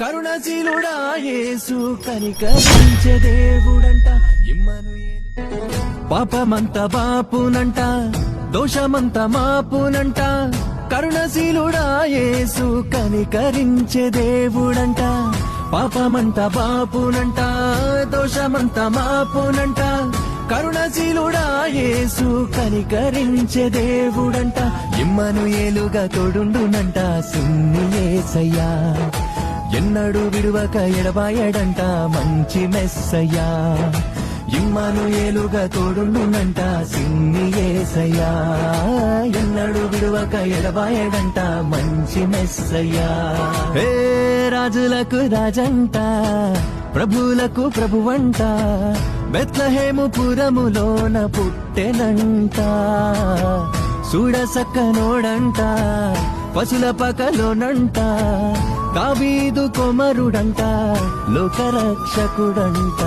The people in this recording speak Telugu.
కరుణశీలుడా యేసు కనికరించే దేవుడంట ఇమ్మనుయేలు. పాపమంత బాపునంట, దోషమంత మాపునంట. కరుణశీలుడా యేసు కనికరించే దేవుడంట. పాపమంత బాపునంట, దోషమంత మాపునంట. కరుణశీలుడా యేసు కనికరించే దేవుడంట. ఇమ్మనుయేలుగా తోడుండునంట సున్ని యేసయ్యా. ఎన్నడూ విడువక ఎడబాయడంట మంచి మెస్సయ్యా. ఇమ్మనుయేలుగా తోడుండునంట సిన్ని యేసయ్యా. ఎన్నడూ విడువక ఎడబాయడంట మంచి మెస్సయ్యా. హే రాజులకు రాజంట, ప్రభువులకు ప్రభువంట. బెత్లెహేము పురములోన పుట్టెనంట. చూడసక్కనోడంట, పశుల పకలోనంట. దావీదు కుమారుడంట, లోకరక్షకుడంట.